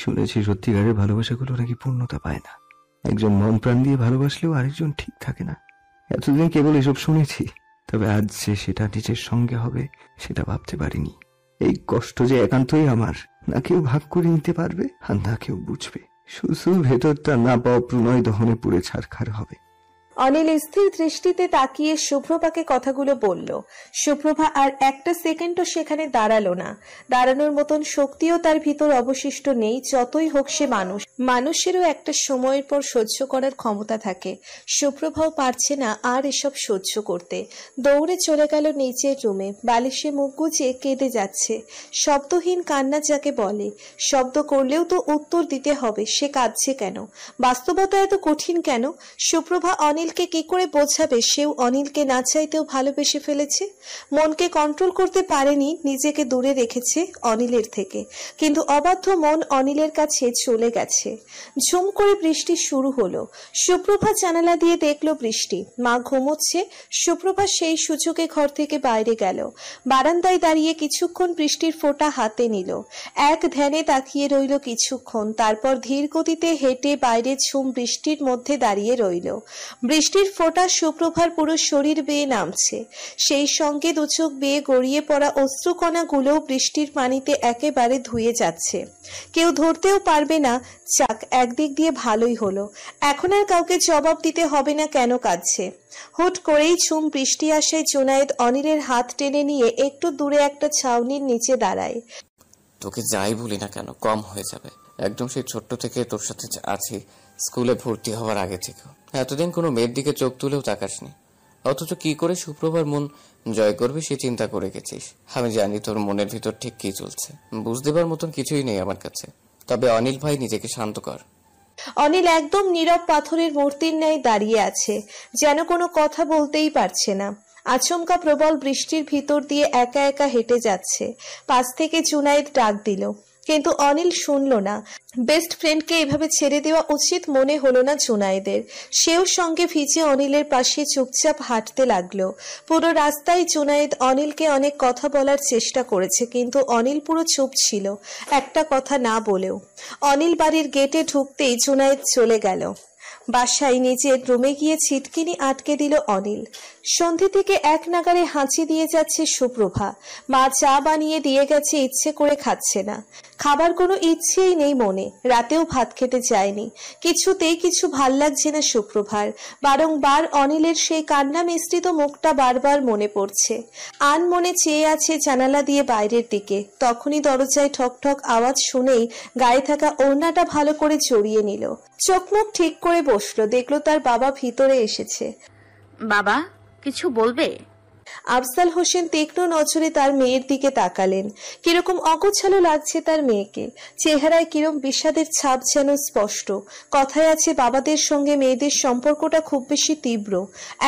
শুনেছি সত্যিকারের ভালোবাসাগুলো নাকি পূর্ণতা পায় না। একজন মন প্রাণ দিয়ে ভালোবাসলেও আরেকজন ঠিক থাকে না। এতদিন কেবল এসব শুনেছি, তবে আজ যে সেটা নিজের সঙ্গে হবে সেটা ভাবতে পারিনি। এই কষ্ট যে একান্তই আমার, না কেউ ভাগ করে নিতে পারবে আর না কেউ বুঝবে। শুধু ভেতরটা না পাওয়া প্রণয় দহনে পুড়ে ছারখার হবে। অনিল স্থির দৃষ্টিতে তাকিয়ে শুভ্রভাকে কথাগুলো বলল। শুভ্রভা আর একটা সেকেন্ডও সেখানে দাঁড়ালো না। দাঁড়ানোর মতন শক্তিও তার ভিতর অবশিষ্ট নেই। যতই হোক সে মানুষ, মানুষেরও একটা সময়ের পর সহ্য করার ক্ষমতা থাকে। শুভ্রভাও পারছে না আর এসব সহ্য করতে। দৌড়ে চলে গেল নিচের রুমে। বালিশে মুখ গুজে কেঁদে যাচ্ছে। শব্দহীন কান্না যাকে বলে। শব্দ করলেও তো উত্তর দিতে হবে, সে কাঁদছে কেন? বাস্তবতা এত কঠিন কেন? শুভ্রভা অনিলকে কি করে বোঝাবে সেও অনিলকে না চাইতেও ভালোবেসে ফেলেছে? মনকে কন্ট্রোল করতে পারেনি, নিজেকে দূরে রেখেছে অনিলের থেকে। কিন্তু অবাধ্য মন অনিলের কাছে চলে গেছে। ঝুম করে বৃষ্টি শুরু হলো। শুভ্রভা জানালা দিয়ে দেখলো বৃষ্টি। মা ঘুমোচ্ছে। শুভ্রভা সেই সুযোগে ঘর থেকে বাইরে গেল। বারান্দায় দাঁড়িয়ে কিছুক্ষণ বৃষ্টির ফোঁটা হাতে নিল। এক ধ্যানে তাকিয়ে রইল কিছুক্ষণ। তারপর ধীর গতিতে হেঁটে বাইরে ঝুম বৃষ্টির মধ্যে দাঁড়িয়ে রইল। বৃষ্টির ফোঁটা শুভ্রভার পুরো শরীর বেয়ে নামছে। সেই সঙ্গে দুচোখ বেয়ে গড়িয়ে পড়া অশ্রুকণাগুলোও বৃষ্টির পানিতে একেবারে ধুয়ে যাচ্ছে। কেউ ধরতেও পারবে না। যাক, একদিক দিয়ে ভালোই হলো। এখন আর কাউকে জবাব দিতে হবে না কেন কাঁদছে। হুট করেই ঝুম বৃষ্টি আসায় জুনায়েদ অনিলের হাত টেনে নিয়ে একটু দূরে একটা ছাউনির নিচে দাঁড়ায়। তোকে যাই বলি না কেন কম হয়ে যাবে। একদম সেই ছোট্ট থেকে তোর সাথে আছি, স্কুলে ভর্তি হওয়ার আগে থেকেও। এতদিন কোনো মেয়ের দিকে চোখ তুলেও তাকাসনি, অথচ কি করে শুভ্রভার মন জয় করবে সে চিন্তা করে গেছিস। আমি জানি তোর মনের ভিতর ঠিক কি চলছে, বুঝতে পারার মতন কিছুই নেই আমার কাছে। তবে অনিল ভাই, নিজেকে শান্ত কর। অনিল একদম নীরব পাথরের মূর্তির ন্যায় দাঁড়িয়ে আছে, যেন কোনো কথা বলতেই পারছে না। আচমকা প্রবল বৃষ্টির ভিতর দিয়ে একা একা হেঁটে যাচ্ছে। পাশ থেকে জুনায়েদ ডাক দিল, কিন্তু অনিল শুনল না। বেস্ট ফ্রেন্ডকে এভাবে ছেড়ে দেওয়া উচিত মনে হলো না জুনায়েদের। সেও সঙ্গে ভিজে অনিলের পাশে চুপচাপ হাঁটতে লাগলো। পুরো রাস্তায় জুনায়েদ অনিলকে অনেক কথা বলার চেষ্টা করেছে, কিন্তু অনিল পুরো চুপ ছিল, একটা কথা না বলেও। অনিল বাড়ির গেটে ঢুকতেই জুনায়েদ চলে গেল। বাসায় নিজের রুমে গিয়ে ছিটকিনি আটকে দিল অনিল। সন্ধে থেকে এক নাগারে হাঁচি দিয়ে যাচ্ছে শুভ্রভা। মা চা বানিয়ে দিয়ে গেছে, ইচ্ছে করে খাচ্ছে না। খাবার কোনো ইচ্ছেই নেই মনে। রাতেও ভাত খেতে চায়নি। কিছুতেই কিছু ভাল লাগছে না শুভ্রভার। বারংবার অনিলের সেই কান্না মিশ্রিত মুখটা বারবার মনে পড়ছে। আন মনে চেয়ে আছে জানালা দিয়ে বাইরের দিকে। তখনই দরজায় ঠক ঠক আওয়াজ শুনেই গায়ে থাকা ওড়নাটা ভালো করে জড়িয়ে নিল। চোখ মুখ ঠিক করে বসলো, দেখলো তার বাবা ভিতরে এসেছে। বাবা, কিছু বলবে? আফজাল হোসেন তীক্ষ্ণ নজরে তার মেয়ের দিকে তাকালেন। কিরকম অগোছালো লাগছে তার মেয়েকে। চেহারায় কিরম বিষাদের ছাপ যেন স্পষ্ট। কথায় আছে বাবাদের সঙ্গে মেয়েদের সম্পর্কটা খুব বেশি তীব্র,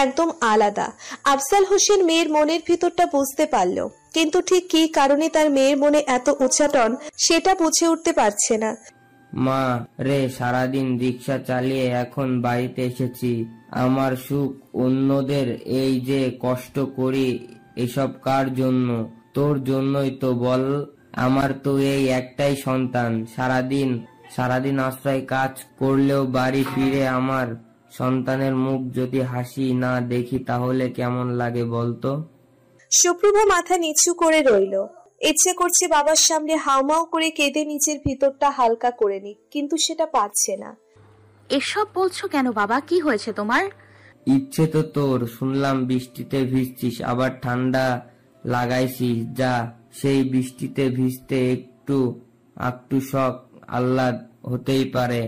একদম আলাদা। আফজাল হোসেন মেয়ের মনের ভিতরটা বুঝতে পারল, কিন্তু ঠিক কি কারণে তার মেয়ের মনে এত উচ্চাটন সেটা বুঝে উঠতে পারছে না। মা রে, সারাদিন রিক্সা চালিয়ে এখন বাড়িতে এসেছি। আমার সুখ অন্যদের, এই যে কষ্ট করি এসব কার জন্য? তোর জন্যই তো বল। আমার তো এই একটাই সন্তান। সারাদিন আশ্রয় কাজ করলেও বাড়ি ফিরে আমার সন্তানের মুখ যদি হাসি না দেখি তাহলে কেমন লাগে বলতো? সুপ্রভা মাথা নিচু করে রইল। ইচ্ছে করছে বাবার সামনে হাউমাউ করে কেঁদে নিজের ভিতরটা হালকা করে নিক, কিন্তু সেটা পারছে না। এসব বলছো কেন বাবা? কি হয়েছে তোমার? ইচ্ছে তো তোর। শুনলাম বৃষ্টিতে ভিজছিস, আবার ঠান্ডা লাগাইছিস। যা, সেই বৃষ্টিতে ভিজতে একটু শখ আহ্লাদ হতেই পারে।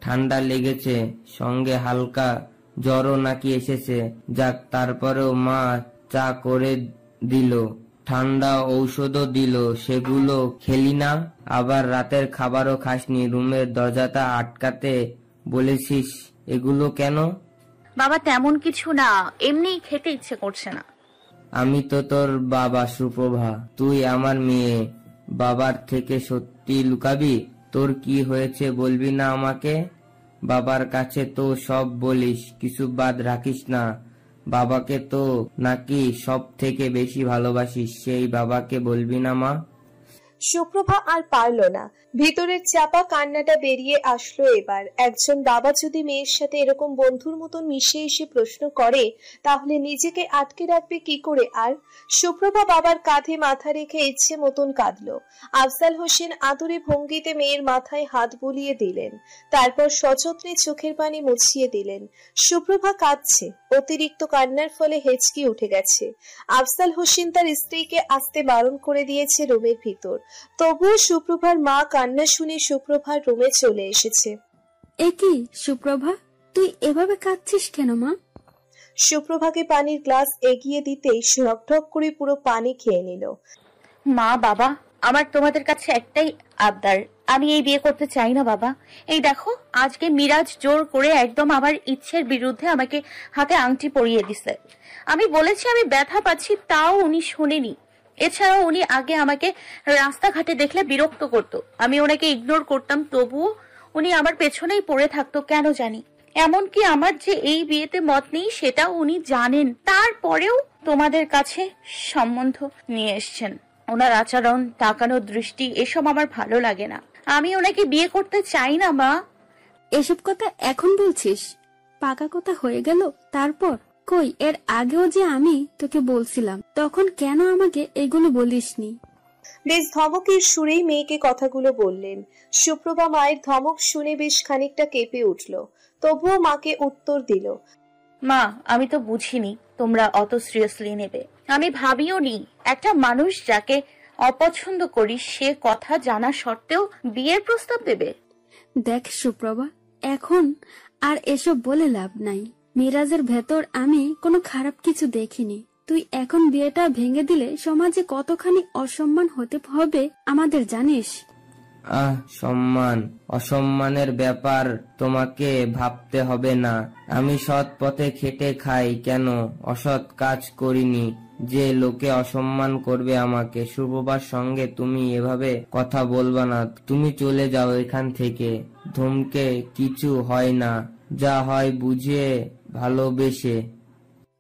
ঠান্ডা লেগেছে, সঙ্গে হালকা জ্বরও নাকি এসেছে। যাক, তারপরেও মা চা করে দিল, ঠান্ডা ঔষধও দিল, সেগুলো খেলি না? আবার রাতের খাবারও খাসনি, রুমের দরজাটা আটকাতে বলেছিস, এগুলো কেন? বাবা তেমন কিছু না, এমনি খেতে ইচ্ছে করছে না। আমি তো তোর বাবা সুপ্রভা, তুই আমার মেয়ে। বাবার থেকে সত্যি লুকাবি? তোর কি হয়েছে বলবি না আমাকে? বাবার কাছে তো সব বলিস, কিছু বাদ রাখিস না। বাবাকে তো নাকি সব থেকে বেশি ভালোবাসিস, সেই বাবাকে বলবি না মা? সুপ্রভা আর পারল না, ভিতরের চাপা কান্নাটা বেরিয়ে আসলো এবার। একজন বাবা যদি মেয়ের সাথে এরকম বন্ধুর মতন মিশে এসে প্রশ্ন করে, তাহলে নিজেকে আটকে রাখবে কি করে? আর সুপ্রভা বাবার কাঁধে মাথা রেখে ইচ্ছে মতন কাঁদলো। আফজাল হোসেন আদুরে ভঙ্গিতে মেয়ের মাথায় হাত বুলিয়ে দিলেন, তারপর সযত্নে চোখের পানি মুছিয়ে দিলেন। সুপ্রভা কাঁদছে, অতিরিক্ত কান্নার ফলে হেঁচকি উঠে গেছে। আফজাল হোসেন তার স্ত্রীকে আসতে বারণ করে দিয়েছে রুমের ভিতর, তবুও সুপ্রভার মা কান্না শুনে সুপ্রভার রুমে চলে এসেছে। এ কি সুপ্রভা, তুই এভাবে কাঁদছিস কেন মা? সুপ্রভাকে পানির গ্লাস এগিয়ে দিতেই ঢক করে পুরো পানি খেয়ে নিল। মা বাবা, আমার তোমাদের কাছে একটাই আবদার, আমি এই বিয়ে করতে চাই না বাবা। এই দেখো, আজকে মিরাজ জোর করে একদম আমার ইচ্ছের বিরুদ্ধে আমাকে হাতে আংটি পরিয়ে দিছে। আমি বলেছি আমি ব্যথা পাচ্ছি, তাও উনি শোনেনি। এছাড়াও উনি আগে আমাকে রাস্তাঘাটে দেখলে বিরক্ত করত, আমি ওনাকে ইগনোর করতাম, তবুও উনি আমার পেছনেই পড়ে থাকতো কেন জানি। এমনকি আমার যে এই বিয়েতে মত নেই সেটাও উনি জানেন, তারপরেও তোমাদের কাছে সম্বন্ধ নিয়ে এসছেন। ওনার আচরণ, তাকানোর দৃষ্টি, এসব আমার ভালো লাগে না। আমি ওনাকে বিয়ে করতে চাই না মা। এসব কথা এখন বলছিস? পাকা কথা হয়ে গেল তারপর? কই, এর আগেও যে আমি তোকে বলছিলাম, তখন কেন আমাকে এগুলো বলিসনি? বেশ ধমকের সুরেই মেয়েকে কথাগুলো বললেন। সুপ্রভা মায়ের ধমক শুনে বেশ খানিকটা কেঁপে উঠল, তবুও মাকে উত্তর দিল, মা, আমি তো বুঝিনি তোমরা অত সিরিয়াসলি নেবে। আমি ভাবিও নি একটা মানুষ যাকে অপছন্দ করি সে কথা জানা সত্ত্বেও বিয়ের প্রস্তাব দেবে। দেখ সুপ্রভা, এখন আর এসব বলে লাভ নাই। মিরাজের ভেতর আমি কোনো খারাপ কিছু দেখিনি। তুই এখন বিয়েটা ভেঙে দিলে সমাজে কতখানি অসম্মান হতে হবে আমাদের জানিস? সম্মান অসম্মানের ব্যাপার তোমাকে ভাবতে হবে না। আমি সৎ পথে খেটে খাই, কেন অসৎ কাজ করিনি যে লোকে অসম্মান করবে আমাকে। সুপ্রভার সঙ্গে তুমি এভাবে কথা বলবা না। তুমি চলে যাও এখান থেকে। ধমকে কিছু হয় না, যা হয় বুঝে ভালোবেসে।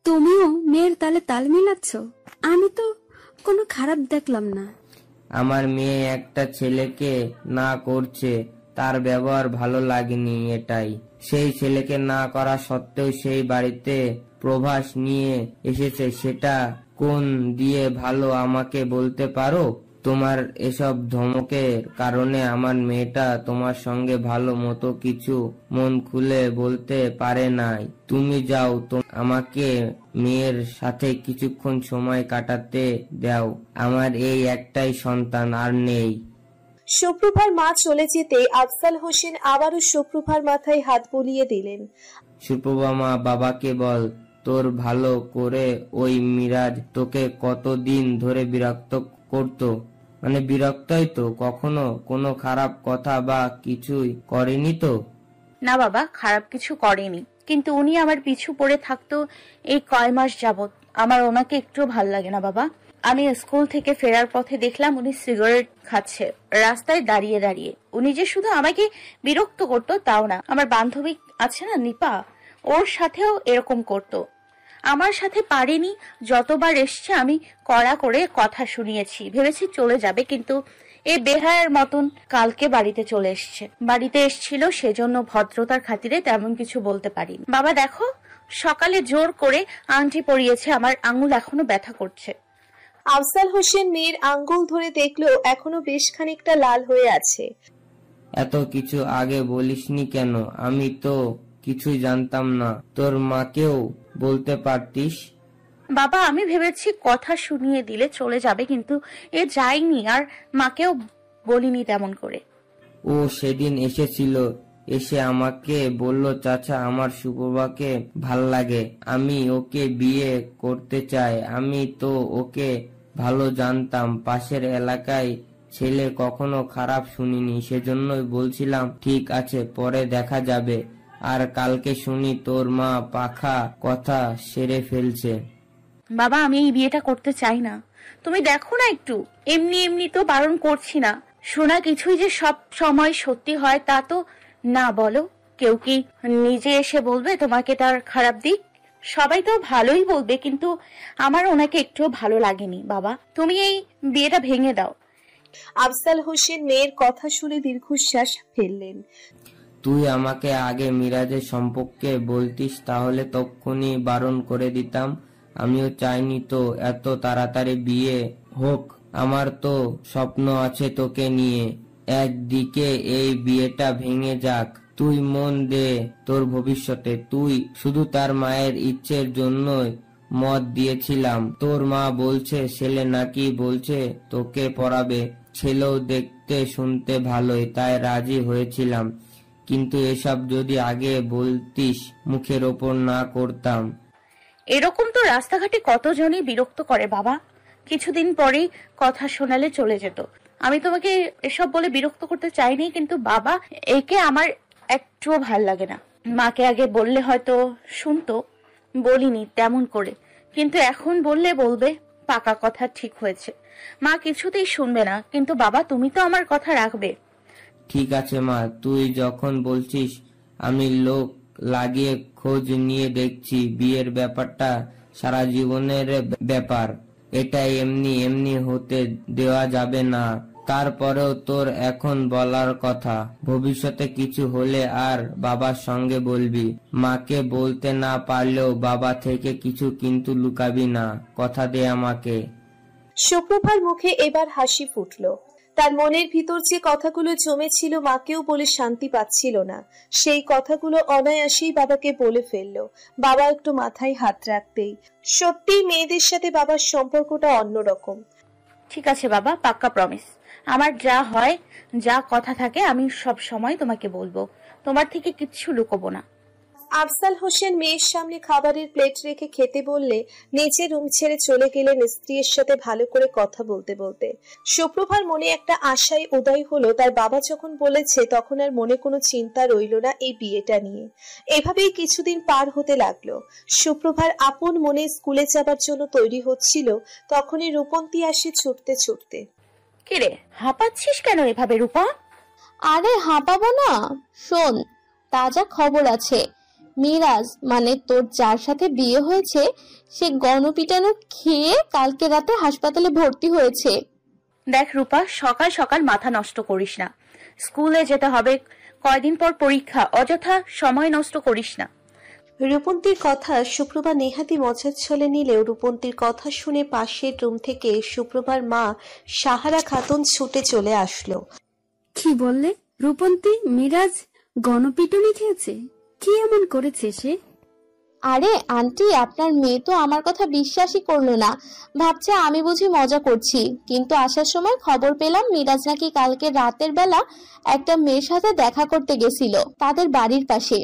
তুমিও মেয়ের তালে তাল মিলাচ্ছ? আমি তো কোনো খারাপ দেখলাম না। আমার মেয়ে একটা ছেলেকে না করছে, তার ব্যবহার ভালো লাগেনি, এটাই। সেই ছেলেকে না করা সত্ত্বেও সেই বাড়িতে প্রভাস নিয়ে এসেছে, সেটা কোন দিয়ে ভালো আমাকে বলতে পারো? তোমার এসব ধমকের কারণে আমার মেয়েটা তোমার সঙ্গে ভালো মতো কিছু মন খুলে বলতে পারে নাই। তুমি যাও, আমাকে মেয়ের সাথে কিছুক্ষণ সময় কাটাতে দাও। আমার এই একটাই সন্তান, আর নেই। সুপ্রভার মা চলে যেতে আফজাল হোসেন আবারও সুপ্রভার মাথায় হাত বুলিয়ে দিলেন। সুপ্রভা মা, বাবাকে বল তোর ভালো করে ওই মিরাজ তোকে কতদিন ধরে বিরক্ত করতো। মানে বিরক্তই তো, কখনো কোনো খারাপ কথা বা কিছুই করেনি তো? না বাবা, খারাপ কিছু করেনি, কিন্তু উনি আমার পিছু পড়ে থাকতো এই কয় মাস যাবত। আমার ওনাকে একটু ভাল লাগে না বাবা। আমি স্কুল থেকে ফেরার পথে দেখলাম উনি সিগারেট খাচ্ছে রাস্তায় দাঁড়িয়ে দাঁড়িয়ে। উনি যে শুধু আমাকে বিরক্ত করতো তাও না, আমার বান্ধবী আছে না নিপা, ওর সাথেও এরকম করতো। আমার সাথে পারেনি, যতবার এসছে আমি কড়া করে কথা শুনিয়েছি, ভেবেছি চলে যাবে, কিন্তু এ বেহায়ার মতন কালকে বাড়িতে চলে এসছে। বাড়িতে এসছিল সেজন্য ভদ্রতার খাতিরে তেমন কিছু বলতে পারি। বাবা দেখো, সকালে জোর করে আংটি পরিয়েছে, আমার আঙুল এখনো ব্যথা করছে। আফজাল হোসেন মেয়ের আঙ্গুল ধরে দেখলো এখনো বেশ খানিকটা লাল হয়ে আছে। এত কিছু আগে বলিসনি কেন? আমি তো কিছুই জানতাম না। তোর মাকেও বলতে পারতিস। বাবা, আমি ভেবেছি কথা শুনিয়ে দিলে চলে যাবে, কিন্তু এ যায়নি, আর মাকেও বলিনি তেমন করে। ও সেদিন এসেছিল, এসে আমাকে বলল, চাচা আমার সুপ্রভাকে ভাল লাগে, আমি ওকে বিয়ে করতে চাই। আমি তো ওকে ভালো জানতাম, পাশের এলাকায় ছেলে কখনো খারাপ শুনিনি, সেজন্যই বলছিলাম ঠিক আছে পরে দেখা যাবে। আর কালকে শুনি তোর মা পাখা কথা সেরে ফেলছে। বাবা, আমি এই বিয়েটা করতে চাই না, তুমি দেখো না একটু। এমনি এমনি তো বারণ করছি না, শোনা কিছুই যে সব সময় সত্যি হয় তা তো না। বলো, কেউ কি নিজে এসে বলবে তোমাকে তার খারাপ দিক? সবাই তো ভালোই বলবে, কিন্তু আমার ওনাকে একটুও ভালো লাগেনি। বাবা, তুমি এই বিয়েটা ভেঙে দাও। আফজাল হোসেন মেয়ের কথা শুনে দীর্ঘশ্বাস ফেললেন। তুই আমাকে আগে মিরাজের সম্পর্কে বলতিস তাহলে তক্ষুনি বারণ করে দিতাম। আমিও চাইনি তো এত তাড়াতাড়ি বিয়ে হোক। আমার তো স্বপ্ন আছে তোকে নিয়ে। একদিকে এই বিয়েটা ভেঙে যাক, তুই মন দে তোর ভবিষ্যতে। তুই শুধু তার মায়ের ইচ্ছের জন্যই মত দিয়েছিলাম। তোর মা বলছে ছেলে নাকি বলছে তোকে পড়াবে। ছেলেও দেখতে শুনতে ভালোই, তাই রাজি হয়েছিলাম। কিন্তু এসব যদি আগে বলতিস মুখের ওপর না করতাম। এরকম তো রাস্তাঘাটে কতজনই বিরক্ত করে বাবা, কিছুদিন পরেই কথা শোনালে চলে যেত। আমি তোমাকে এসব বলে বিরক্ত করতে চাইনি, কিন্তু বাবা একে আমার একটুও ভাল লাগে না। মাকে আগে বললে হয়তো শুনতো, বলিনি তেমন করে, কিন্তু এখন বললে বলবে পাকা কথা ঠিক হয়েছে। মা কিছুতেই শুনবে না, কিন্তু বাবা তুমি তো আমার কথা রাখবে। ঠিক আছে মা, তুই যখন বলছিস আমি লোক লাগিয়ে খোঁজ নিয়ে দেখছি। বিয়ের ব্যাপারটা সারা জীবনের ব্যাপার, এটা এমনি এমনি হতে দেওয়া যাবে না। তারপরেও তোর এখন বলার কথা, ভবিষ্যতে কিছু হলে আর বাবার সঙ্গে বলবি। মাকে বলতে না পারলেও বাবা থেকে কিছু কিন্তু লুকাবি না, কথা দে আমাকে। সুপ্রভার মুখে এবার হাসি ফুটলো। তার মনের ভিতর যে কথাগুলো জমেছিল মাকেও বলে শান্তি পাচ্ছিল না, সেই কথাগুলো অনায়াসেই বাবাকে বলে ফেললো। বাবা একটু মাথায় হাত রাখতেই সত্যিই মেয়েদের সাথে বাবার সম্পর্কটা অন্যরকম। ঠিক আছে বাবা, পাক্কা প্রমিস। আমার যা হয় যা কথা থাকে আমি সব সময় তোমাকে বলবো, তোমার থেকে কিচ্ছু লুকোবো না। আফজাল হোসেন মেয়ের সামনে খাবারের প্লেট রেখে খেতে বললে নিচে রুম ছেড়ে চলে গেলেন স্ত্রীর সাথে ভালো করে কথা বলতে বলতে। সুপ্রভার মনে একটা আশায় উদয় হলো, তার বাবা যখন বলেছে তখন আর মনে কোনো চিন্তা রইল না এই বিয়েটা নিয়ে। এভাবেই কিছুদিন পার হতে লাগলো। সুপ্রভার আপন মনে স্কুলে যাবার জন্য তৈরি হচ্ছিল, তখনই রূপন্তী আসে ছুটতে ছুটতে। কিরে হাঁপাচ্ছিস কেন এভাবে রূপা? আরে হাঁপাবো না, শোন তাজা খবর আছে। মিরাজ মানে তোর যার সাথে বিয়ে হয়েছে, সে গণপিটানো খেয়ে কালকে রাতে হাসপাতালে ভর্তি হয়েছে। দেখ রূপা, সকাল সকাল মাথা নষ্ট করিস না। স্কুলে যেতে হবে, কয়দিন পর পরীক্ষা, অযথা সময় নষ্ট করিস না। রূপন্তীর কথা সুপ্রভা নেহাতি মজার ছলে নিলেও রূপন্তীর কথা শুনে পাশের রুম থেকে সুপ্রভার মা সাহারা খাতুন ছুটে চলে আসলো। কি বললে? রূপন্তী মিরাজ গণপিটুনি খেয়েছে? কি এমন করেছে সে? আরে আন্টি, আপনার মেয়ে তো আমার কথা বিশ্বাসই করলো না, ভাবছে আমি বুঝি মজা করছি। কিন্তু আসার সময় খবর পেলাম মিরাজ নাকি কালকে রাতের বেলা একটা মেয়ের সাথে দেখা করতে গেছিল তাদের বাড়ির পাশে।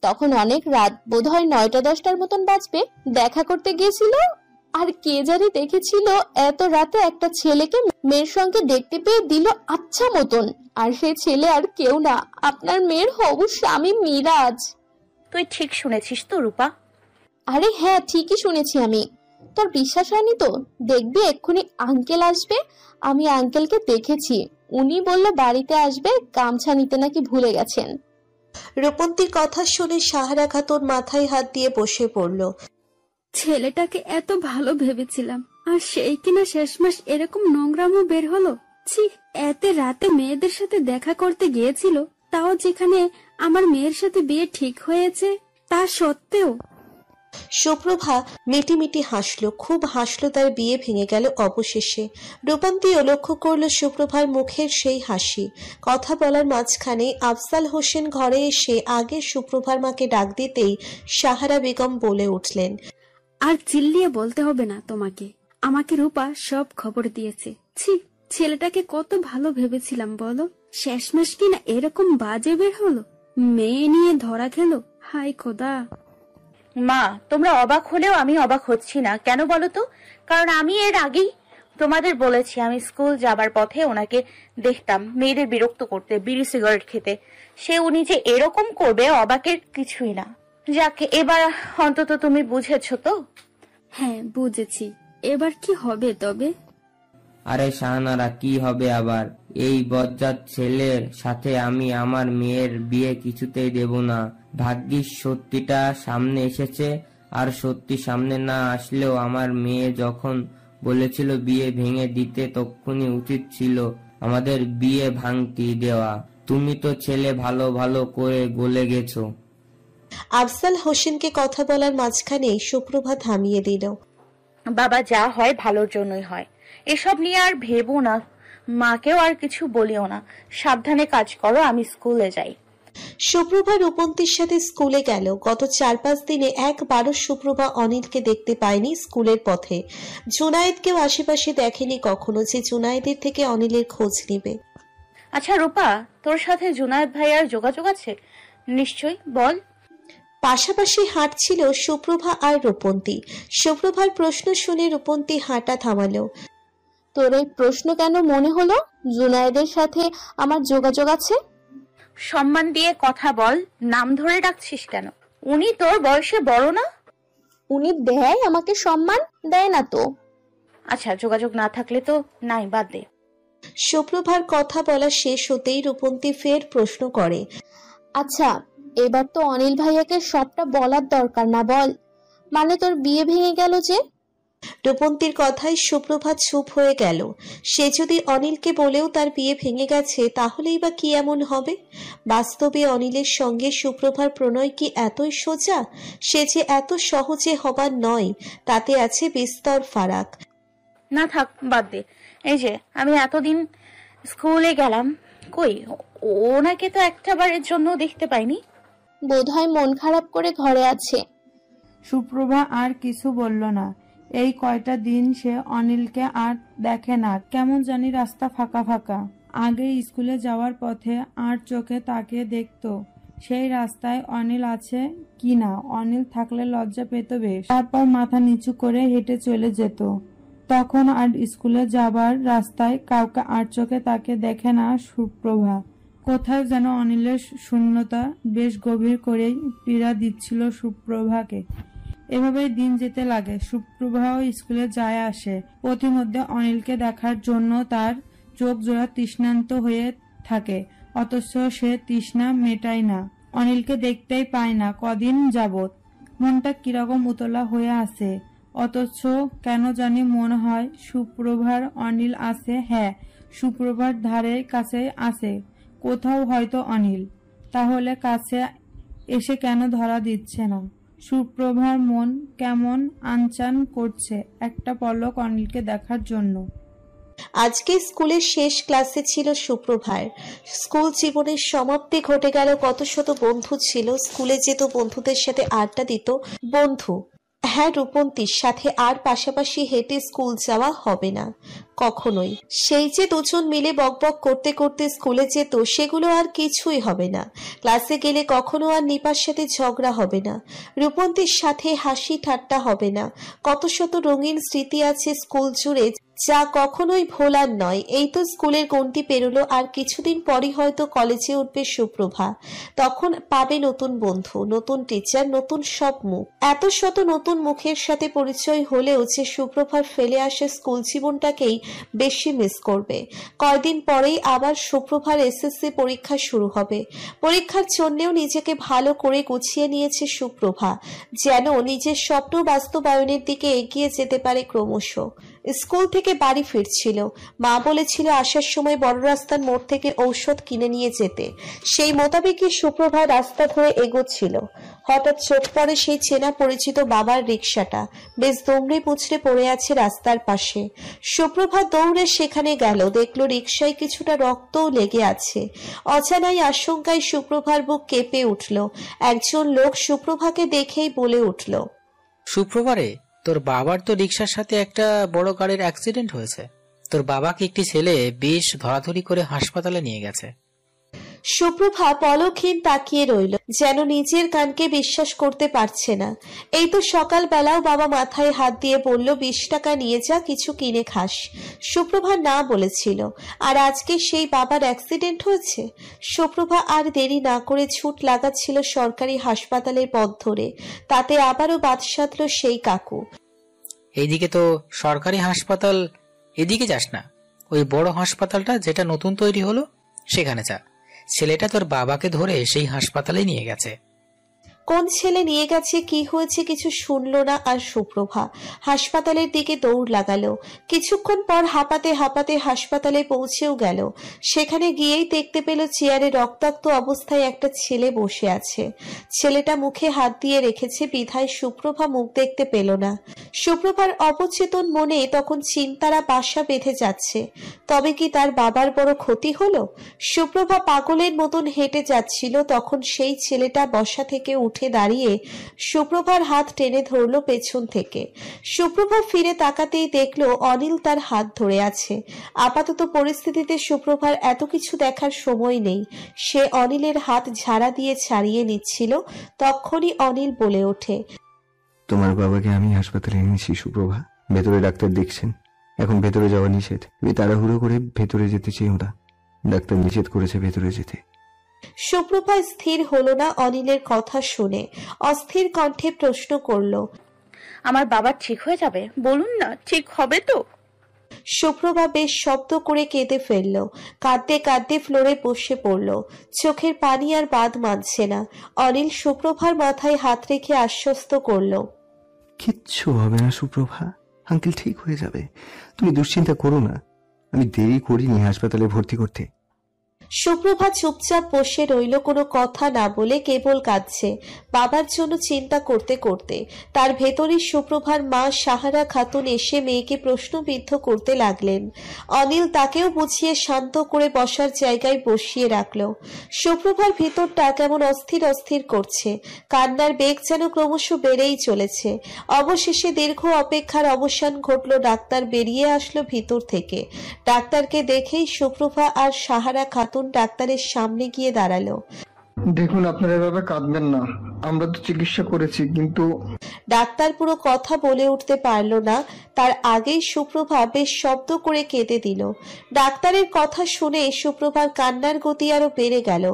তখন অনেক রাত, বোধহয় 9টা-10টার মতন বাজবে। দেখা করতে গিয়েছিল, আর কে জানি দেখেছিল এত রাতে একটা ছেলেকে মেয়ের সঙ্গে দেখতে পেয়ে দিল আচ্ছা মতন। আর সে ছেলে আর কেউ না, আপনার মেয়ের হবু স্বামী মিরাজ। তুই ঠিক শুনেছিস তো রূপা? আরে হ্যাঁ, ঠিকই শুনেছি আমি। তোর বিশ্বাস হয়নি তো? দেখবি এক্ষুনি আঙ্কেল আসবে। আমি আঙ্কেলকে দেখেছি, উনি বলল বাড়িতে আসবে, গামছা নিতে নাকি ভুলে গেছেন। রূপন্তীর কথা শুনে সাহারা খাতুন মাথায় হাত দিয়ে বসে পড়ল। ছেলেটাকে এত ভালো ভেবেছিলাম, আর সেই কিনা শেষমাস এরকম নোংরামও বের হলো। ছি, এত রাতে মেয়েদের সাথে দেখা করতে গিয়েছিল, তাও যেখানে আমার মেয়ের সাথে বিয়ে ঠিক হয়েছে তা সত্ত্বেও। সুপ্রভা মিটিমিটি হাসলো, খুব হাসলো, তার বিয়ে ভেঙে গেল অবশেষে। রূপন্তীও লক্ষ্য করলো সুপ্রভার মুখের সেই হাসি। কথা বলার মাঝখানে আফজাল হোসেন ঘরে এসে আগে সুপ্রভার মাকে ডাক দিতেই সাহারা বেগম বলে উঠলেন, আর চিল্লিয়ে বলতে হবে না তোমাকে, আমাকে রূপা সব খবর দিয়েছে। ছি, ছেলেটাকে কত ভালো ভেবেছিলাম বলো, শেষমাস কিনা এরকম বাজে বের হলো, মেয়ে নিয়ে ধরা খেলো। হায় খোদা। মা, তোমরা অবাক হলেও আমি অবাক হচ্ছি না, কেন বলো তো? কারণ আমি এর আগেই তোমাদের বলেছি আমি স্কুল যাবার পথে ওনাকে দেখতাম মেয়েদের বিরক্ত করতে, বিড়ি সিগারেট খেতে। সে উনি যে এরকম করবে অবাকের কিছুই না। যাক, এবার অন্তত তুমি বুঝেছো তো? হ্যাঁ বুঝেছি, এবার কি হবে তবে? আরে শাহানারা, কি হবে আবার? এই বজ্জাত ছেলের সাথে আমি আমার মেয়ের বিয়ে কিছুতেই দেব না। ভাগ্যিস সত্যিটা সামনে এসেছে, আর সত্যি সামনে না আসলেও আমার মেয়ে যখন বলেছিল বিয়ে ভেঙে দিতে, তখনই উচিত ছিল আমাদের বিয়ে ভাঙতি দেওয়া। তুমি তো ছেলে ভালো ভালো করে গলে গেছো। আফজাল হোসেনকে কথা বলার মাঝখানে সুপ্রভা থামিয়ে দিল। বাবা, যা হয় ভালোর জন্যই হয়, এসব নিয়ে আর ভেবো না। মাকেও আর কিছু বলিও না। সাবধানে কাজ করো, আমি স্কুলে যাই। সুপ্রভা রূপন্তীর সাথে স্কুলে গেল। গত 4-5 দিনে একবারও সুপ্রভা অনিলকে দেখতে পায়নি স্কুলের পথে। জুনায়েদকেও আশেপাশে দেখেনি কখনো যে জুনায়েদের থেকে অনিলের খোঁজ নিবে। আচ্ছা রূপা, তোর সাথে জুনায়েদ ভাইয়ার যোগাযোগ আছে নিশ্চয়, বল। পাশাপাশি হাঁটছিল সুপ্রভা আর রূপন্তী। সুপ্রভার প্রশ্ন শুনে রূপন্তী হাঁটা থামালো। তোর এই প্রশ্ন কেন মনে হলো জুনায়েদের সাথে আমার যোগাযোগ আছে? সম্মান দিয়ে কথা বল, নাম ধরে ডাকছিস কেন? উনি তোর বয়সে বড় না? উনি দেয় আমাকে সম্মান, দেয় না তো। আচ্ছা, যোগাযোগ না থাকলে তো নাই, বাদ দে। সুপ্রভার কথা বলা শেষ হতেই রূপন্তী ফের প্রশ্ন করে, আচ্ছা এবার তো অনিল ভাইয়াকে সবটা বলার দরকার না, বল। মানে তোর বিয়ে ভেঙে গেল যে? রূপন্তীর কথায় সুপ্রভা চুপ হয়ে গেল। সে যদি অনিলকে বলেও তার বিয়ে ভেঙে গেছে তাহলেই বা কি এমন হবে? বাস্তবে অনিলের সঙ্গে সুপ্রভার প্রণয় কি এতই সোজা? সে যে এত সহজে হবার নয়, তাতে আছে বিস্তর ফারাক। না থাক, বাদ দে। এই যে আমি এতদিন স্কুলে গেলাম, কই ওনাকে তো একটা বারের জন্য দেখতে পাইনি। বোধহয় মন খারাপ করে ঘরে আছে। সুপ্রভা আর কিছু বলল না। এই কয়টা দিন সে অনিলকে আর দেখে না, কেমন জানি রাস্তা ফাঁকা ফাঁকা। আগে স্কুলে যাওয়ার পথে আর চোখে তাকিয়ে দেখতো সেই রাস্তায় অনিল আছে কি না। অনিল থাকলে লজ্জা পেত বেশ, তারপর মাথা নিচু করে হেঁটে চলে যেত। তখন আর স্কুলে যাবার রাস্তায় কাউকে আর চোখে তাকিয়ে দেখে না সুপ্রভা। কোথাও যেন অনিলের শূন্যতা বেশ গভীর করেই পীড়া দিচ্ছিল সুপ্রভাকে। এভাবেই দিন যেতে লাগে। সুপ্রভাও স্কুলে যায় আসে। পথিমধ্যে অনিলকে দেখার জন্য তার চোখ জোড়া তৃষ্ণান্ত হয়ে থাকে, অথচ সে তৃষ্ণা মেটায় না। অনিলকে দেখতেই পায় না কদিন যাবত। মনটা কিরকম উতলা হয়ে আছে, অথচ কেন জানি মনে হয় সুপ্রভার অনিল আছে। হ্যাঁ, সুপ্রভার ধারে কাছে আছে কোথাও হয়তো অনিল। তাহলে কাছে এসে কেন ধরা দিচ্ছে না? সুপ্রভার মন কেমন আনচান করছে একটা পলক অনিলকে দেখার জন্য। আজকে স্কুলের শেষ ক্লাসে ছিল সুপ্রভার। স্কুল জীবনের সমাপ্তি ঘটে গেল। কত শত বন্ধু ছিল, স্কুলে যেত, বন্ধুদের সাথে আড্ডা দিত। বন্ধু, হ্যাঁ, রূপন্তীর সাথে আর পাশাপাশি হেঁটে স্কুল যাওয়া হবে না কখনোই। সেই যে দুজন মিলে বকবক করতে করতে স্কুলে যেত, সেগুলো আর কিছুই হবে না। ক্লাসে গেলে কখনো আর নিপার সাথে ঝগড়া হবে না, রূপন্তীর সাথে হাসি ঠাট্টা হবে না। কত শত রঙিন স্মৃতি আছে স্কুল জুড়ে, যা কখনোই ভোলার নয়। এই তো স্কুলের গণ্ডি পেরোলো, আর কিছুদিন পরই হয়তো কলেজে উঠবে সুপ্রভা। তখন পাবে নতুন বন্ধু, নতুন টিচার, নতুন সব মুখ। এত শত নতুন মুখের সাথে পরিচয় হলেও যে সুপ্রভার ফেলে আসে স্কুল জীবনটাকেই বেশি মিস করবে। কয়দিন পরেই আবার সুপ্রভার এসএসসি পরীক্ষা শুরু হবে। পরীক্ষার জন্যেও নিজেকে ভালো করে গুছিয়ে নিয়েছে সুপ্রভা, যেন নিজের স্বপ্ন বাস্তবায়নের দিকে এগিয়ে যেতে পারে ক্রমশ। স্কুল থেকে বাড়ি ফিরছিল। মা বলেছিল আসার সময় বড় রাস্তার মোড় থেকে ঔষধ কিনে নিয়ে যেতে। সেই মোতাবেকই সুপ্রভা রাস্তা ধরে এগোচ্ছিল। হঠাৎ চোখ পড়ে সেই চেনা পরিচিত বাবার রিকশাটা বেশ দুমড়ে মুচড়ে পড়ে আছে রাস্তার পাশে। সুপ্রভা দৌড়ে সেখানে গেল, দেখলো রিকশায় কিছুটা রক্তও লেগে আছে। অজানাই আশঙ্কায় সুপ্রভার বুক কেঁপে উঠল। একজন লোক সুপ্রভাকে দেখেই বলে উঠল, সুপ্রভারে, তোর বাবার তো রিক্সার সাথে একটা বড় গাড়ির অ্যাক্সিডেন্ট হয়েছে। তোর বাবাকে একটি ছেলে বেশ ধরাধরি করে হাসপাতালে নিয়ে গেছে। সুপ্রভা পলকহীন তাকিয়ে রইল, যেন নিজের কানকে বিশ্বাস করতে পারছে না। এই তো সকালবেলাও বাবা মাথায় হাত দিয়ে বলল 20 টাকা নিয়ে যা, কিছু কিনে খাস। সুপ্রভা না বলেছিল, আর আজকে সেই বাবার অ্যাক্সিডেন্ট হয়েছে। সুপ্রভা আর দেরি না করে ছুট লাগাচ্ছিল সরকারি হাসপাতালের পথ ধরে। তাতে আবারও বাদ সাধল সেই কাকু। এইদিকে তো সরকারি হাসপাতাল, এদিকে যাস না, ওই বড় হাসপাতালটা যেটা নতুন তৈরি হলো সেখানে যা। ছেলেটা তোর বাবাকে ধরে সেই হাসপাতালে নিয়ে গেছে। কোন ছেলে নিয়ে গেছে, কি হয়েছে কিছু শুনলো না। আর সুপ্রভা হাসপাতালের দিকে দৌড় লাগালো। কিছুক্ষণ পর হাঁপাতে হাঁপাতে হাসপাতালে পৌঁছেও গেল। সেখানে গিয়েই দেখতে পেল চেয়ারে রক্তাক্ত অবস্থায় একটা ছেলে বসে আছে। ছেলেটা মুখে হাত দিয়ে রেখেছে বিধায় সুপ্রভা মুখ দেখতে পেল না। সুপ্রভার অবচেতন মনে তখন চিন্তারা বাসা বেঁধে যাচ্ছে। তবে কি তার বাবার বড় ক্ষতি হলো? সুপ্রভা পাগলের মতন হেঁটে যাচ্ছিল, তখন সেই ছেলেটা বসা থেকে উঠে দাঁড়িয়ে সুপ্রভার হাত টেনে ধরলো পেছন থেকে। সুপ্রভা ফিরে তাকাতেই দেখলো অনিল তার হাত ধরে আছে। আপাতত পরিস্থিতিতে সুপ্রভার এত কিছু দেখার সময় নেই। সে অনিলের হাত ঝাড়া দিয়ে ছাড়িয়ে নিচ্ছিল। তখনই অনিল বলে ওঠে, তোমার বাবাকে আমি হাসপাতালে এনেছি সুপ্রভা। ভেতরে ডাক্তার দেখছেন। এখন ভেতরে যাওয়া নিষেধ। তুমি তাড়াহুড়ো করে ভেতরে যেতে চেয়েও না, ডাক্তার নিষেধ করেছে ভেতরে যেতে। সুপ্রভা স্থির হলো না অনিলের কথা শুনে। অস্থির কণ্ঠে প্রশ্ন করলো, আমার বাবা ঠিক হয়ে যাবে? বলুন না, ঠিক হবে তো? সুপ্রভা বেশ শব্দ করে কেঁদে ফেলল। কাঁদতে কাঁদতে ফ্লোরে বসে পড়ল। চোখের পানি আর বাদ মানছে না। অনিল সুপ্রভার মাথায় হাত রেখে আশ্বস্ত করলো, কিচ্ছু হবে না সুপ্রভা, আঙ্কেল ঠিক হয়ে যাবে। তুমি দুশ্চিন্তা করো না। আমি দেরি করিনি হাসপাতালে ভর্তি করতে। সুপ্রভা চুপচাপ বসে রইল, কোনো কথা না বলে কেবল কাঁদছে বাবার জন্য চিন্তা করতে করতে। তার ভেতরই সুপ্রভার মা সাহারা খাতুন এসে মেয়েকে প্রশ্নবিদ্ধ করতে লাগলেন। অনিল তাকেও বুঝিয়ে শান্ত করে বসার জায়গায় বসিয়ে রাখল। সুপ্রভার ভিতরটা কেমন অস্থির অস্থির করছে। কান্নার বেগ যেন ক্রমশ বেড়েই চলেছে। অবশেষে দীর্ঘ অপেক্ষার অবসান ঘটল। ডাক্তার বেরিয়ে আসলো ভিতর থেকে। ডাক্তারকে দেখেই সুপ্রভা আর সাহারা খাতুন ডাক্তারের সামনে গিয়ে দাঁড়ালো। দেখুন, আপনারা এভাবে কাঁদবেন না। আমরা তো চিকিৎসা করেছি, কিন্তু ডাক্তার পুরো কথা বলে উঠতে পারল না। তার আগেই সুপ্রভা বেশ শব্দ করে কেঁদে দিল। ডাক্তারের কথা শুনে সুপ্রভার কান্নার গতি আরো বেড়ে গেল।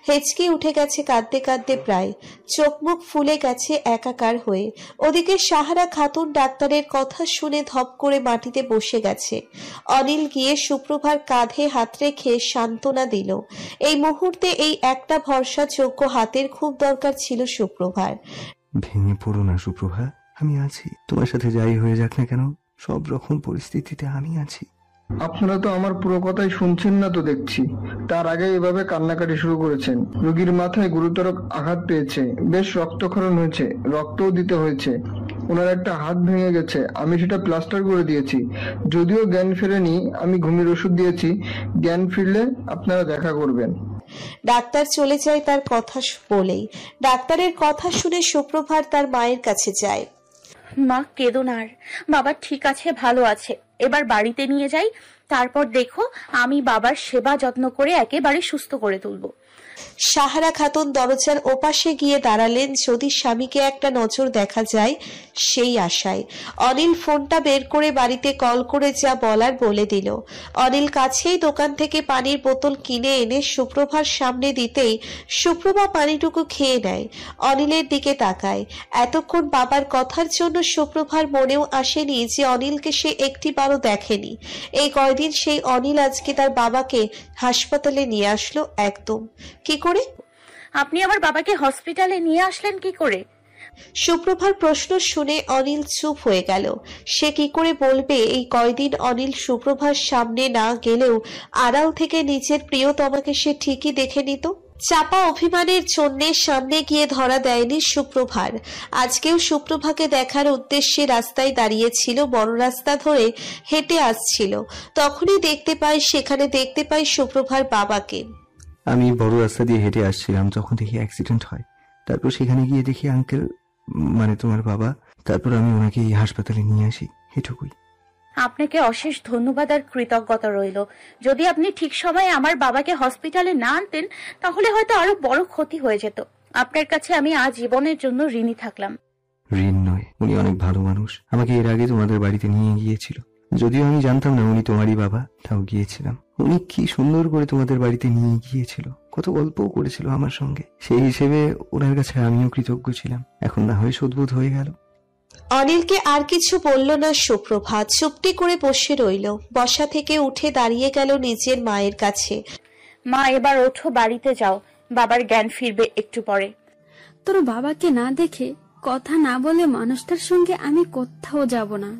হেঁচকি উঠে গেছে কাঁদতে কাঁদতে, প্রায় চোখ মুখ ফুলে গেছে একাকার হয়ে। ওদিকে সাহারা খাতুন ডাক্তারের কথা শুনে ধপ করে মাটিতে বসে গেছে। অনিল গিয়ে সুপ্রভার কাঁধে হাত রেখে সান্ত্বনা দিল। এই মুহূর্তে এই একটা ভরসাযোগ্য হাতের খুব দরকার ছিল সুপ্রভার। ভেঙে পড়ো না সুপ্রভা, আমি আছি। তোমার সাথে যাই হয়ে যাক না কেন, সব রকম পরিস্থিতিতে আমি আছি। আপনারা তো আমার পুরো কথাই শুনছেন না তো দেখছি। তার আগে এভাবে কান্নাকাটি শুরু করেছেন। রোগীর মাথায় গুরুতর আঘাত পেয়েছে, বেশ রক্তক্ষরণ হয়েছে, রক্তও দিতে হয়েছে। ওনার একটা হাত ভেঙে গেছে, আমি সেটা প্লাস্টার করে দিয়েছি। যদিও জ্ঞান ফেরেনি, আমি ঘুমের ওষুধ দিয়েছি। জ্ঞান ফিরলে আপনারা দেখা করবেন। ডাক্তার চলে যায় তার কথা বলেই। ডাক্তারের কথা শুনে সুপ্রভার তার মায়ের কাছে যায়। মা, কেঁদো না আর। বাবা ঠিক আছে, ভালো আছে। এবার বাড়িতে নিয়ে যাই, তারপর দেখো আমি বাবার সেবা যত্ন করে একেবারে সুস্থ করে তুলবো। সাহারা খাতুন দরজার ওপাশে গিয়ে দাঁড়ালেন, যদি স্বামীকে একটা নজর দেখা যায় সেই আশায়। অনিল ফোনটা বের করে বাড়িতে কল করে যা বলার বলে দিল। অনিল কাছেই দোকান থেকে পানির বোতল কিনে এনে সুপ্রভার সামনে দিতেই সুপ্রভা পানিটুকু খেয়ে নেয়। অনিলের দিকে তাকায়। এতক্ষণ বাবার কথার জন্য সুপ্রভার মনেও আসেনি যে অনিলকে সে একটিবারও দেখেনি। এই কয়দিন সেই অনিল আজকে তার বাবাকে হাসপাতালে নিয়ে আসলো। একদম কি করে? আপনি আমার বাবাকে হসপিটালে নিয়ে আসলেন কি করে? সুপ্রভার প্রশ্ন শুনে অনিল চুপ হয়ে গেল। সে কি করে বলবে এই কয়দিন অনিল সুপ্রভার সামনে না গেলেও আড়াল থেকে নিজের প্রিয়তমাকে সে ঠিকই দেখে নিত। চাপা অভিমানের জন্য সামনে গিয়ে ধরা দেয়নি সুপ্রভার। আজকেও সুপ্রভাকে দেখার উদ্দেশ্যে রাস্তায় দাঁড়িয়েছিল, বড় রাস্তা ধরে হেঁটে আসছিল। তখনই দেখতে পাই সুপ্রভার বাবাকে। আমি বড় রাস্তা দিয়ে হেঁটে আসছিলাম, তখন দেখি অ্যাক্সিডেন্ট হয়। তারপর সেখানে গিয়ে দেখি আঙ্কেল, মানে তোমার বাবা। তারপর আমি ওনাকে এই হাসপাতালে নিয়ে আসি, এটুকুই। আপনাকে অশেষ ধন্যবাদ আর কৃতজ্ঞতা রইল। যদি আপনি ঠিক সময়ে আমার বাবাকে হসপিটালে না আনতেন তাহলে হয়তো আরো বড় ক্ষতি হয়ে যেত। আপনার কাছে আমি আজীবনের জন্য ঋণী থাকলাম। ঋণ নয়, উনি অনেক ভালো মানুষ। আমাকে এর আগে তোমাদের বাড়িতে নিয়ে গিয়েছিল, যদিও আমি জানতাম না উনি তোমারই বাবা, তাও গিয়েছিলাম। উনি কি সুন্দর করে তোমাদের বাড়িতে নিয়ে গিয়েছিল, কত গল্পও করেছিল আমার সঙ্গে। সেই হিসেবে ওনার কাছে আমিও কৃতজ্ঞ ছিলাম। এখন না হয় শোধবোধ হয়ে গেল। অনিলকে আর কিছু বলল না সুপ্রভা, চুপটি করে বসে রইল। বসা থেকে উঠে দাঁড়িয়ে গেল নিজের মায়ের কাছে। মা, এবার ওঠো, বাড়িতে যাও, বাবার জ্ঞান ফিরবে একটু পরে। তোর বাবাকে না দেখে, কথা না বলে মানুষটার সঙ্গে আমি কোথাও যাব না।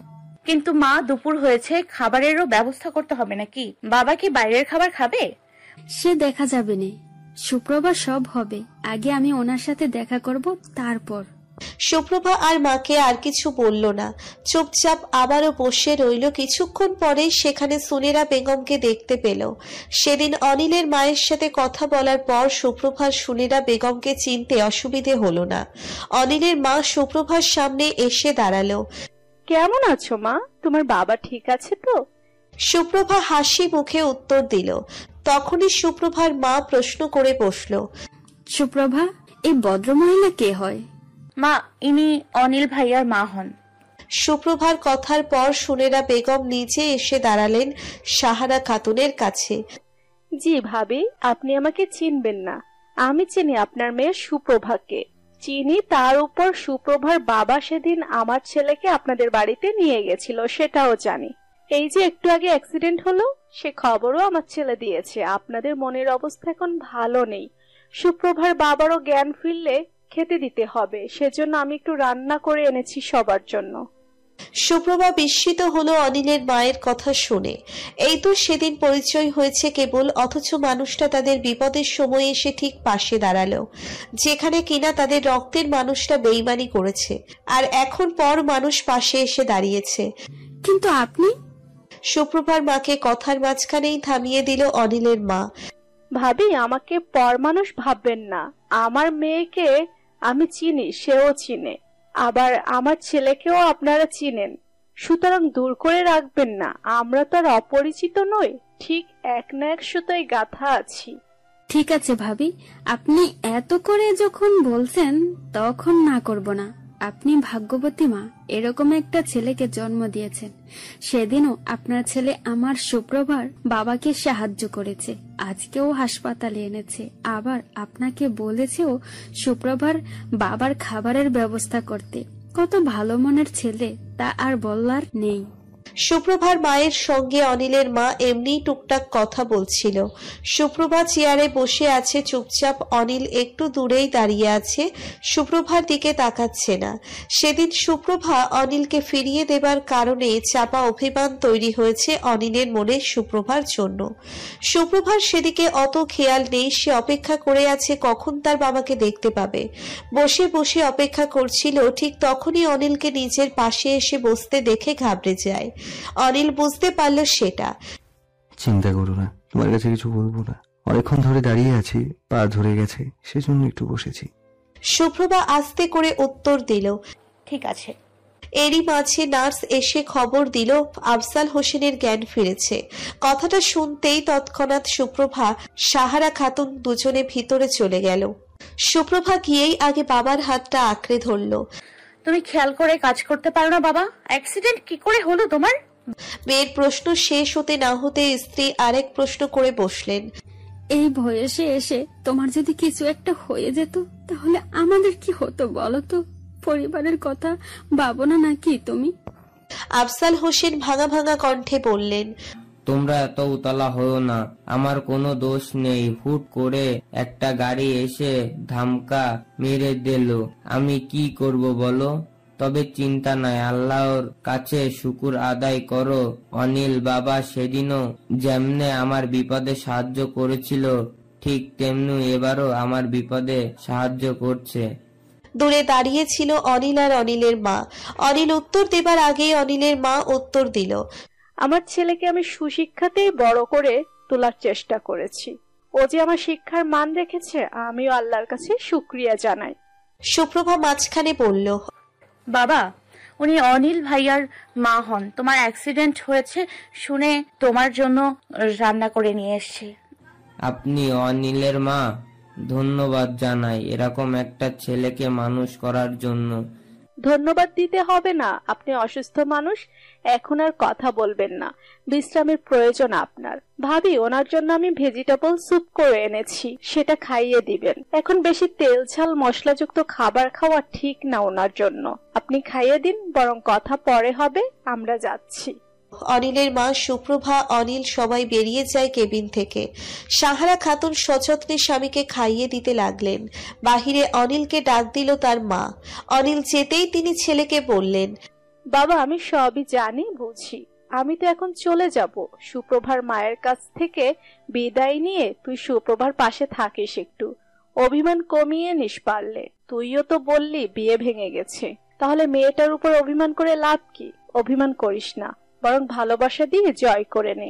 কিন্তু মা, দুপুর হয়েছে, খাবারেরও ব্যবস্থা করতে হবে নাকি? বাবা কি বাইরের খাবার খাবে? সে দেখা যাবে না, সুপ্রভা সব হবে। আগে আমি ওনার সাথে দেখা করব, তারপর। সুপ্রভা আর মাকে আর কিছু বলল না, চুপচাপ আবারও বসে রইল। কিছুক্ষণ পরেই সেখানে সুনেরা বেগমকে দেখতে পেল। সেদিন অনিলের মায়ের সাথে কথা বলার পর সুপ্রভার সুনেরা বেগমকে চিনতে অসুবিধে হলো না। অনিলের মা সুপ্রভার সামনে এসে দাঁড়ালো। কেমন আছো মা? তোমার বাবা ঠিক আছে তো? সুপ্রভা হাসি মুখে উত্তর দিল। তখনই সুপ্রভার মা প্রশ্ন করে বসল, সুপ্রভা, এই ভদ্রমহিলা কে হয়? মা, ইনি অনিল ভাইয়ার মা হন। সুপ্রভার কথার পর সুনেরা বেগম নিজে এসে দাঁড়ালেন সাহারা খাতুনের কাছে। জি ভাবি, আপনি আমাকে চিনবেন না, আমি চিনি আপনার মেয়ে সুপ্রভাকে। চিনি, তার উপর সুপ্রভার বাবা সেদিন আমার ছেলেকে আপনাদের বাড়িতে নিয়ে গেছিল, সেটাও জানি। এই যে একটু আগে অ্যাক্সিডেন্ট হলো, সে খবরও আমার ছেলে দিয়েছে। আপনাদের মনের অবস্থা এখন ভালো নেই, সুপ্রভার বাবারও জ্ঞান ফিরলে খেতে দিতে হবে, সেজন্য আমি একটু রান্না করে এনেছি সবার জন্য। সুপ্রভা বিস্মিত হলো অনিলের মায়ের কথা শুনে। এই তো সেদিন পরিচয় হয়েছে কেবল, অথচ মানুষটা তাদের বিপদের সময় এসে ঠিক পাশে দাঁড়ালো, যেখানে কিনা তাদের রক্তের মানুষটা বেইমানি করেছে, আর এখন পর মানুষ পাশে এসে দাঁড়িয়েছে। কিন্তু আপনি? সুপ্রভার মাকে কথার মাঝখানেই থামিয়ে দিল অনিলের মা। ভাবি, আমাকে পর মানুষ ভাববেন না, আমার মেয়েকে আমি চিনি, সেও চিনে, আবার আমার ছেলেকেও আপনারা চিনেন, সুতরাং দূর করে রাখবেন না। আমরা তো আর অপরিচিত নই, ঠিক এক না এক সুতোয় গাঁথা আছি। ঠিক আছে ভাবি, আপনি এত করে যখন বলছেন তখন না করব না। আপনি ভাগ্যবতী মা, এরকম একটা ছেলেকে জন্ম দিয়েছেন। সেদিনও আপনার ছেলে আমার সুপ্রভার বাবাকে সাহায্য করেছে, আজকেও হাসপাতালে এনেছে, আবার আপনাকে বলেছেও সুপ্রভার বাবার খাবারের ব্যবস্থা করতে। কত ভালো মনের ছেলে, তা আর বলার নেই। সুপ্রভার মায়ের সঙ্গে অনিলের মা এমনি টুকটাক কথা বলছিল। সুপ্রভা চেয়ারে বসে আছে চুপচাপ, অনিল একটু দূরেই দাঁড়িয়ে আছে, সুপ্রভার দিকে তাকাচ্ছে না। সেদিন সুপ্রভা অনিলকে ফিরিয়ে দেবার কারণে চাপা অভিমান তৈরি হয়েছে অনিলের মনে সুপ্রভার জন্য। সুপ্রভার সেদিকে অত খেয়াল নেই, সে অপেক্ষা করে আছে কখন তার বাবাকে দেখতে পাবে। বসে বসে অপেক্ষা করছিল, ঠিক তখনই অনিলকে নিজের পাশে এসে বসতে দেখে ঘাবড়ে যায়। অনিল বুঝতে পারল সেটা। চিন্তা করো না, তোমার কাছে কিছু বলবো না। অনেকক্ষণ ধরে দাঁড়িয়ে আছি, পা ধরে গেছে, সেজন্য একটু বসেছি। সুপ্রভা আস্তে করে উত্তর দিল, ঠিক আছে। এরই মাঝে নার্স এসে খবর দিল আফজাল হোসেনের জ্ঞান ফিরেছে। কথাটা শুনতেই তৎক্ষণাৎ সুপ্রভা, সাহারা খাতুন দুজনে ভিতরে চলে গেল। সুপ্রভা গিয়েই আগে বাবার হাতটা আঁকড়ে ধরল। তুমি খেয়াল করে কাজ করতে পারো না বাবা? অ্যাক্সিডেন্ট কি করে হলো তোমার? মেয়ের প্রশ্ন শেষ হতে না হতে স্ত্রী আরেক প্রশ্ন করে বসলেন, এই বয়সে এসে তোমার যদি কিছু একটা হয়ে যেত তাহলে আমাদের কি হতো বলো তো? পরিবারের কথা ভাবো না নাকি তুমি? আফজাল হোসেন ভাঙা ভাঙা কণ্ঠে বললেন, তোমরা এত উতলা হও না, আমার কোনো দোষ নেই। হুট করে একটা গাড়ি এসে ধামকা মেরে দিল, আমি কি করব বলো? তবে চিন্তা নাই, আল্লাহর কাছে শুকুর আদায় করো। অনিল বাবা সেদিনও যেমনে আমার বিপদে সাহায্য করেছিল, ঠিক তেমনি এবারও আমার বিপদে সাহায্য করছে। দূরে দাঁড়িয়ে ছিল অনিল আর অনিলের মা। অনিল উত্তর দেবার আগেই অনিলের মা উত্তর দিল, আমার ছেলেকে আমি সুশিক্ষাতেই বড় করে তোলার চেষ্টা করেছি। ও যে আমার শিক্ষার মান রেখেছে, আমিও আল্লাহর কাছে শুকরিয়া জানাই। সুপ্রভা মাঝখানে বলল, বাবা, উনি অনিল ভাইয়ার মা হন। তোমার অ্যাক্সিডেন্ট হয়েছে শুনে তোমার জন্য রান্না করে নিয়ে এসেছি। আপনি অনিলের মা? ধন্যবাদ জানাই এরকম একটা ছেলেকে মানুষ করার জন্য। ধন্যবাদ দিতে হবে না, আপনি অসুস্থ মানুষ, এখন আর কথা বলবেন না, বিশ্রামের প্রয়োজন আপনার। ভাবি, ওনার জন্য আমি ভেজিটেবল স্যুপ করে এনেছি, সেটা খাইয়ে দিবেন। এখন বেশি তেল ঝাল মশলাযুক্ত খাবার খাওয়া ঠিক না ওনার জন্য, আপনি খাইয়ে দিন, বরং কথা পরে হবে, আমরা যাচ্ছি। অনিলের মা সুপ্রভা, অনিল সবাই বেরিয়ে যায় কেবিন থেকে। সাহারা খাতুন সযত্নে স্বামীকে খাইয়ে দিতে লাগলেন। বাহিরে অনিলকে ডাক দিল তার মা। অনিল যেতেই তিনি ছেলেকে বললেন, বাবা আমি সবই জানি বুঝি, আমি তো এখন চলে যাব। সুপ্রভার মায়ের কাছ থেকে বিদায় নিয়ে তুই সুপ্রভার পাশে থাকিস, একটু অভিমান কমিয়ে নিস পারলে। তুইও তো বললি বিয়ে ভেঙে গেছে, তাহলে মেয়েটার উপর অভিমান করে লাভ কি? অভিমান করিস না, বরং ভালোবাসা দিয়ে জয় করে নে।